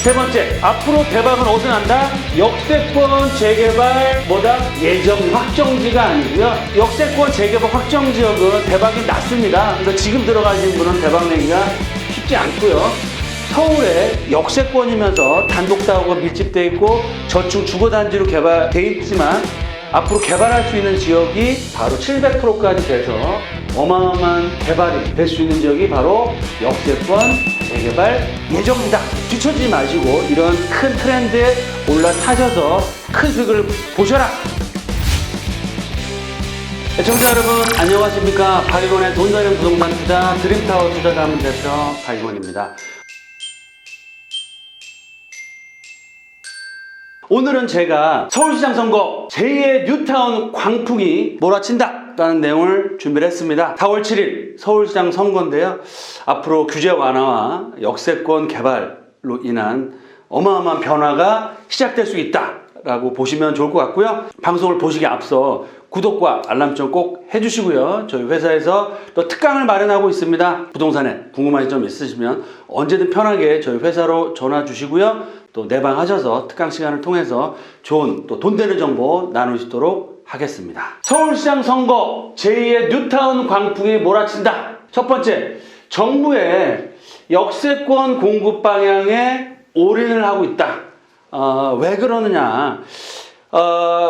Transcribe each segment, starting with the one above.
세 번째, 앞으로 대박은 어디서 난다? 역세권 재개발 예정 확정지가 아니고요. 역세권 재개발 확정지역은 대박이 났습니다. 그래서 지금 들어가신 분은 대박 내기가 쉽지 않고요. 서울에 역세권이면서 단독다우가 밀집되어 있고 저층 주거단지로 개발되어 있지만 앞으로 개발할 수 있는 지역이 바로 700%까지 돼서 어마어마한 개발이 될 수 있는 지역이 바로 역세권 재개발 예정이다. 뒤처지지 마시고 이런 큰 트렌드에 올라타셔서 큰 수익을 보셔라. 청취자 여러분 안녕하십니까. 박일원의 돈 되는 부동산 투자 드림타워 투자자문 대표 박일원입니다. 오늘은 제가 서울시장 선거 제2의 뉴타운 광풍이 몰아친다 라는 내용을 준비를 했습니다. 4월 7일 서울시장 선거인데요. 앞으로 규제 완화와 역세권 개발로 인한 어마어마한 변화가 시작될 수 있다 라고 보시면 좋을 것 같고요. 방송을 보시기에 앞서 구독과 알람점 꼭 해주시고요. 저희 회사에서 또 특강을 마련하고 있습니다. 부동산에 궁금한 점 있으시면 언제든 편하게 저희 회사로 전화 주시고요. 또 내방하셔서 특강 시간을 통해서 좋은 또 돈 되는 정보 나누시도록 하겠습니다. 서울시장 선거 제2의 뉴타운 광풍이 몰아친다. 첫 번째, 정부의 역세권 공급 방향에 올인을 하고 있다. 왜 그러느냐?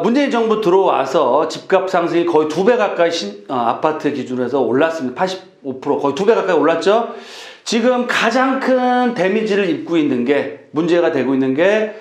문재인 정부 들어와서 집값 상승이 거의 2배 가까이 아파트 기준으로 해서 올랐습니다. 85% 거의 2배 가까이 올랐죠. 지금 가장 큰 데미지를 입고 있는 게 문제가 되고 있는 게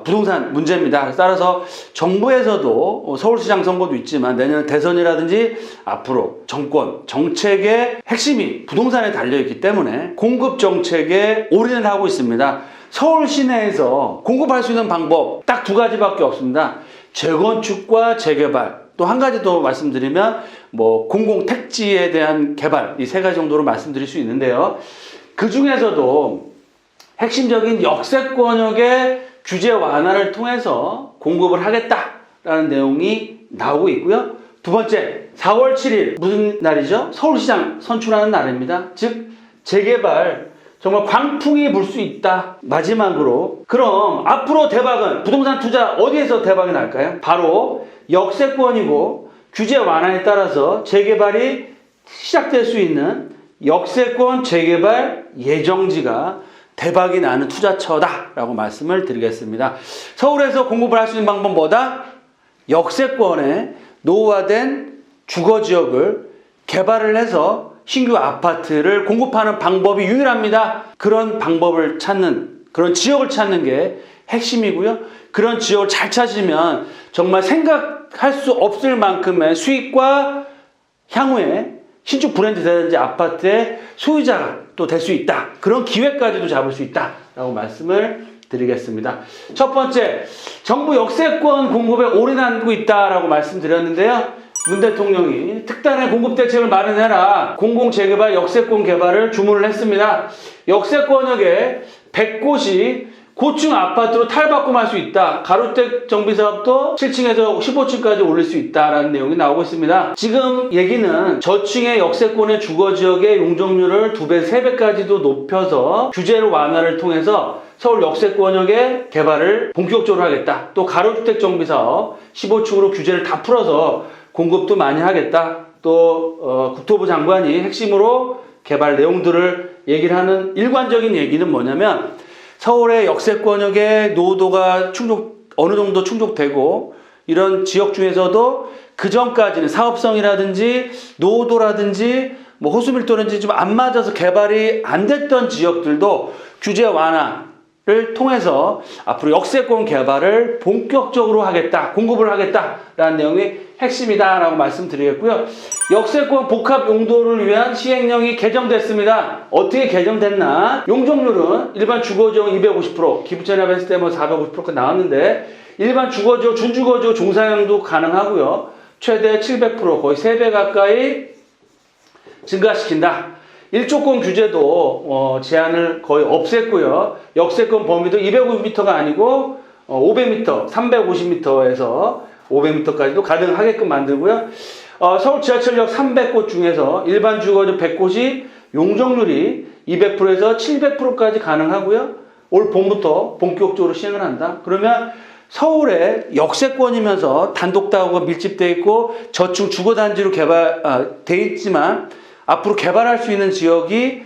부동산 문제입니다. 따라서 정부에서도 서울시장 선거도 있지만 내년 대선이라든지 앞으로 정권, 정책의 핵심이 부동산에 달려있기 때문에 공급 정책에 올인을 하고 있습니다. 서울 시내에서 공급할 수 있는 방법 딱 두 가지밖에 없습니다. 재건축과 재개발. 또 한 가지 더 말씀드리면 공공택지에 대한 개발 이 세 가지 정도로 말씀드릴 수 있는데요. 그 중에서도 핵심적인 역세권역의 규제 완화를 통해서 공급을 하겠다라는 내용이 나오고 있고요. 두 번째, 4월 7일 무슨 날이죠? 서울시장 선출하는 날입니다. 즉 재개발 정말 광풍이 불 수 있다. 마지막으로 그럼 앞으로 대박은 부동산 투자 어디에서 대박이 날까요? 바로 역세권이고 규제 완화에 따라서 재개발이 시작될 수 있는 역세권 재개발 예정지가 대박이 나는 투자처다라고 말씀을 드리겠습니다. 서울에서 공급을 할 수 있는 방법 뭐다? 역세권의 노후화된 주거지역을 개발을 해서 신규 아파트를 공급하는 방법이 유일합니다. 그런 방법을 찾는, 그런 지역을 찾는 게 핵심이고요. 그런 지역을 잘 찾으면 정말 생각할 수 없을 만큼의 수익과 향후에 신축 브랜드라든지 아파트의 소유자가 또 될 수 있다. 그런 기회까지도 잡을 수 있다라고 말씀을 드리겠습니다. 첫 번째, 정부 역세권 공급에 올인하고 있다라고 말씀드렸는데요. 문 대통령이 특단의 공급 대책을 마련해라. 공공재개발 역세권 개발을 주문을 했습니다. 역세권역에 100곳이 고층 아파트로 탈바꿈할 수 있다. 가로택 정비사업도 7층에서 15층까지 올릴 수 있다라는 내용이 나오고 있습니다. 지금 얘기는 저층의 역세권의 주거지역의 용적률을 2배, 3배까지도 높여서 규제를 완화를 통해서 서울 역세권역의 개발을 본격적으로 하겠다. 또 가로주택 정비사업 15층으로 규제를 다 풀어서 공급도 많이 하겠다. 또 국토부 장관이 핵심으로 개발 내용들을 얘기를 하는 일관적인 얘기는 뭐냐면 서울의 역세권역의 노후도가 어느 정도 충족되고 이런 지역 중에서도 그 전까지는 사업성이라든지 노후도라든지 호수밀도라든지 좀 안 맞아서 개발이 안 됐던 지역들도 규제 완화를 통해서 앞으로 역세권 개발을 본격적으로 하겠다, 공급을 하겠다라는 내용이 핵심이다라고 말씀드리겠고요. 역세권 복합 용도를 위한 시행령이 개정됐습니다. 어떻게 개정됐나? 용적률은 일반 주거지역 250%, 기부채납 했을 때 450%까지 나왔는데 일반 주거지역, 준주거지역 중상향도 가능하고요. 최대 700% 거의 3배 가까이 증가시킨다. 일조권 규제도 제한을 거의 없앴고요. 역세권 범위도 250m가 아니고 500m, 350m에서 500m까지도 가능하게끔 만들고요. 서울 지하철역 300곳 중에서 일반 주거지 100곳이 용적률이 200%에서 700%까지 가능하고요. 올 봄부터 본격적으로 시행을 한다. 그러면 서울에 역세권이면서 단독다우가 밀집되어 있고 저층 주거단지로 돼 있지만 앞으로 개발할 수 있는 지역이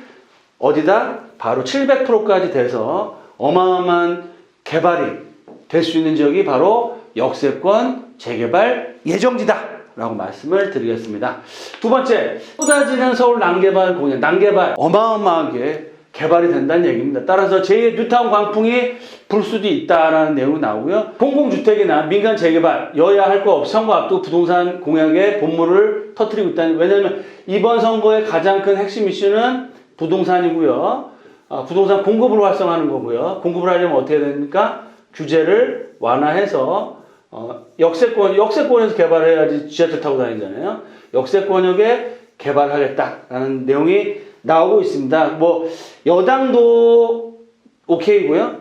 어디다? 바로 700%까지 돼서 어마어마한 개발이 될 수 있는 지역이 바로 역세권 재개발 예정지다 라고 말씀을 드리겠습니다. 두 번째, 쏟아지는 서울 난개발 공약, 난개발 어마어마하게 개발이 된다는 얘기입니다. 따라서 제2의 뉴타운 광풍이 불 수도 있다라는 내용이 나오고요. 공공주택이나 민간 재개발 여야 할 거 없이 선거 앞두고 부동산 공약에 본물을 터뜨리고 있다는, 왜냐하면 이번 선거의 가장 큰 핵심 이슈는 부동산이고요. 부동산 공급을 활성화하는 거고요. 공급을 하려면 어떻게 해야 됩니까? 규제를 완화해서 역세권에서 개발해야지 지하철 타고 다니잖아요. 역세권역에 개발하겠다라는 내용이 나오고 있습니다. 뭐 여당도 오케이고요.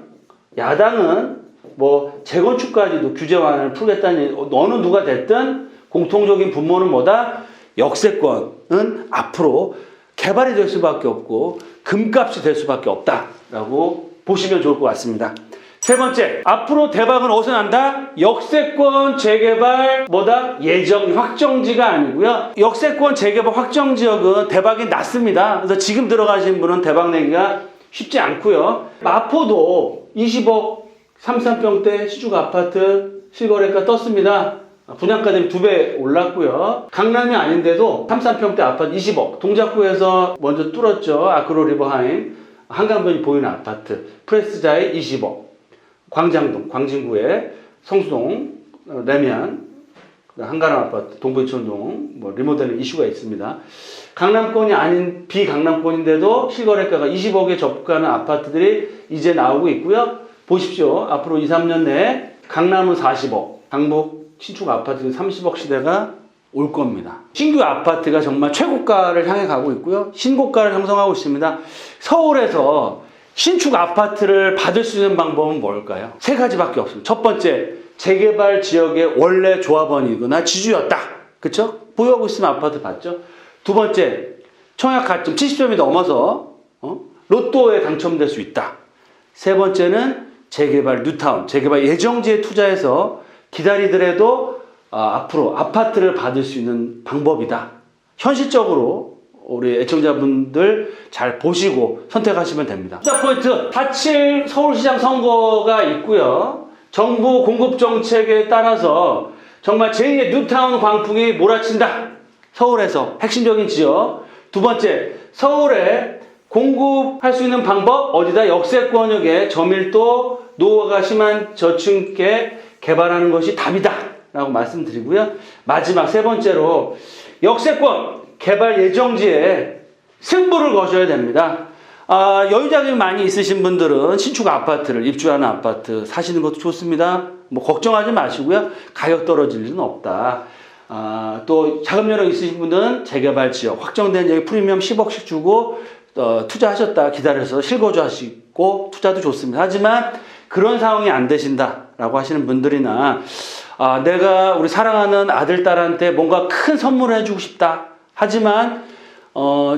야당은 뭐 재건축까지도 규제 완화를 풀겠다는, 어느 누가 됐든 공통적인 분모는 뭐다? 역세권은 앞으로 개발이 될 수밖에 없고 금값이 될 수밖에 없다라고 보시면 좋을 것 같습니다. 세 번째, 앞으로 대박은 어디서 난다? 역세권 재개발 뭐다? 예정 확정지가 아니고요. 역세권 재개발 확정지역은 대박이 났습니다. 그래서 지금 들어가신 분은 대박 내기가 쉽지 않고요. 마포도 20억 33평대 시중 아파트 실거래가 떴습니다. 분양가 대비 2배 올랐고요. 강남이 아닌데도 33평대 아파트 20억. 동작구에서 먼저 뚫었죠. 아크로 리버하임 한강변이 보이는 아파트 프레스자의 20억. 광장동, 광진구의 성수동, 레미안, 한가람 아파트, 동부이촌동, 뭐 리모델링 이슈가 있습니다. 강남권이 아닌 비강남권인데도 실거래가가 20억에 접가는 아파트들이 이제 나오고 있고요. 보십시오. 앞으로 2, 3년 내에 강남은 40억, 강북 신축 아파트 30억 시대가 올 겁니다. 신규 아파트가 정말 최고가를 향해 가고 있고요. 신고가를 형성하고 있습니다. 서울에서 신축 아파트를 받을 수 있는 방법은 뭘까요? 세 가지밖에 없습니다. 첫 번째, 재개발 지역의 원래 조합원이거나 지주였다. 그쵸? 보유하고 있으면 아파트 받죠. 두 번째, 청약 가점 70점이 넘어서 로또에 당첨될 수 있다. 세 번째는 재개발 뉴타운, 재개발 예정지에 투자해서 기다리더라도 앞으로 아파트를 받을 수 있는 방법이다. 현실적으로 우리 애청자분들 잘 보시고 선택하시면 됩니다. 자, 포인트. 4.7 서울시장 선거가 있고요. 정부 공급 정책에 따라서 정말 제2의 뉴타운 광풍이 몰아친다. 서울에서 핵심적인 지역. 두 번째, 서울에 공급할 수 있는 방법 어디다? 역세권역에 저밀도 노후가 심한 저층계 개발하는 것이 답이다 라고 말씀드리고요. 마지막 세 번째로 역세권 개발 예정지에 승부를 거셔야 됩니다. 여유자금이 많이 있으신 분들은 신축 아파트를, 입주하는 아파트 사시는 것도 좋습니다. 뭐 걱정하지 마시고요. 가격 떨어질 일은 없다. 또 자금 여력 있으신 분들은 재개발 지역, 확정된 여기 프리미엄 10억씩 주고 투자하셨다 기다려서 실거주 하시고 투자도 좋습니다. 하지만 그런 상황이 안 되신다라고 하시는 분들이나 내가 우리 사랑하는 아들, 딸한테 뭔가 큰 선물을 해주고 싶다. 하지만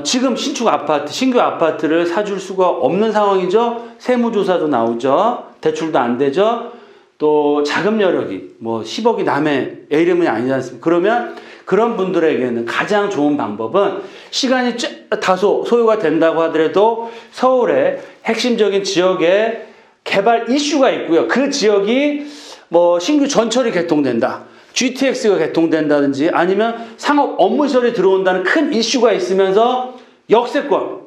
지금 신축 아파트, 신규 아파트를 사줄 수가 없는 상황이죠. 세무조사도 나오죠. 대출도 안 되죠. 또 자금 여력이 뭐 10억이 남의 애 이름이 아니지 않습니까? 그러면 그런 분들에게는 가장 좋은 방법은 시간이 다소 소요가 된다고 하더라도 서울의 핵심적인 지역에 개발 이슈가 있고요. 그 지역이 뭐 신규 전철이 개통된다. GTX가 개통된다든지 아니면 상업 업무시설이 들어온다는 큰 이슈가 있으면서 역세권,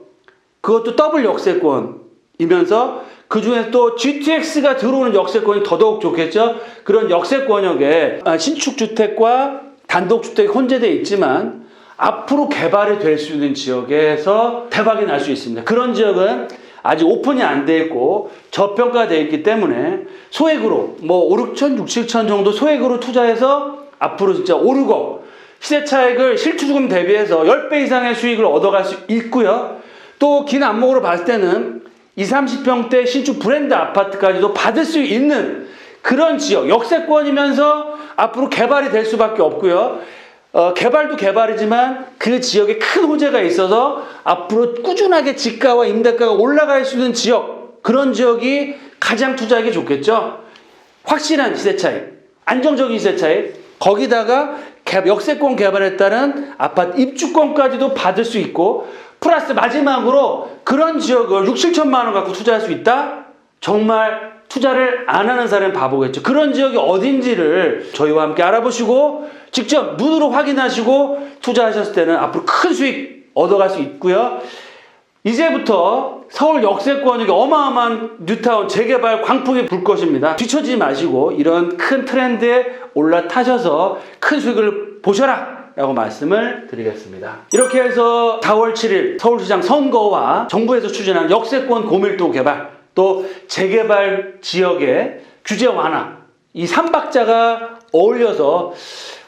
그것도 더블 역세권이면서 그 중에 또 GTX가 들어오는 역세권이 더더욱 좋겠죠. 그런 역세권역에 신축주택과 단독주택이 혼재되어 있지만 앞으로 개발이 될 수 있는 지역에서 대박이 날 수 있습니다. 그런 지역은 아직 오픈이 안 돼 있고 저평가되어 있기 때문에 소액으로 뭐 5, 6천, 6, 7천 정도 소액으로 투자해서 앞으로 진짜 5, 6억 시세 차익을 실투자금 대비해서 10배 이상의 수익을 얻어갈 수 있고요. 또 긴 안목으로 봤을 때는 20, 30평대 신축 브랜드 아파트까지도 받을 수 있는 그런 지역, 역세권이면서 앞으로 개발이 될 수밖에 없고요. 개발도 개발이지만 그 지역에 큰 호재가 있어서 앞으로 꾸준하게 지가와 임대가가 올라갈 수 있는 지역, 그런 지역이 가장 투자하기 좋겠죠. 확실한 시세 차익, 안정적인 시세 차익, 거기다가 역세권 개발에 따른 아파트 입주권까지도 받을 수 있고, 플러스 마지막으로 그런 지역을 6, 7천만 원 갖고 투자할 수 있다? 정말 투자를 안 하는 사람은 바보겠죠. 그런 지역이 어딘지를 저희와 함께 알아보시고 직접 눈으로 확인하시고 투자하셨을 때는 앞으로 큰 수익 얻어갈 수 있고요. 이제부터 서울 역세권이 어마어마한 뉴타운 재개발 광풍이 불 것입니다. 뒤처지지 마시고 이런 큰 트렌드에 올라타셔서 큰 수익을 보셔라 라고 말씀을 드리겠습니다. 이렇게 해서 4월 7일 서울시장 선거와 정부에서 추진한 역세권 고밀도 개발, 또 재개발 지역의 규제 완화, 이 3박자가 어울려서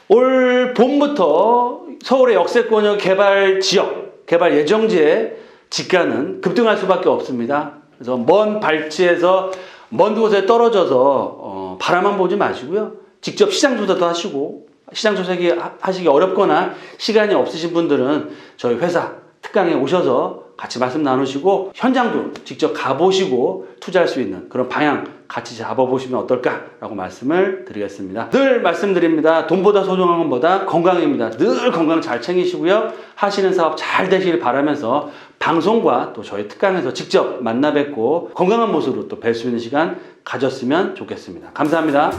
올 봄부터 서울의 역세권 개발 지역, 개발 예정지의 지가는 급등할 수밖에 없습니다. 그래서 먼 발치에서 먼 곳에 떨어져서 바라만 보지 마시고요. 직접 시장 조사도 하시고, 시장 조사기 하시기 어렵거나 시간이 없으신 분들은 저희 회사 특강에 오셔서 같이 말씀 나누시고 현장도 직접 가보시고 투자할 수 있는 그런 방향 같이 잡아보시면 어떨까라고 말씀을 드리겠습니다. 늘 말씀드립니다. 돈보다 소중한 것보다 건강입니다. 늘 건강 잘 챙기시고요. 하시는 사업 잘 되시길 바라면서 방송과 또 저희 특강에서 직접 만나 뵙고 건강한 모습으로 또 뵐 수 있는 시간 가졌으면 좋겠습니다. 감사합니다.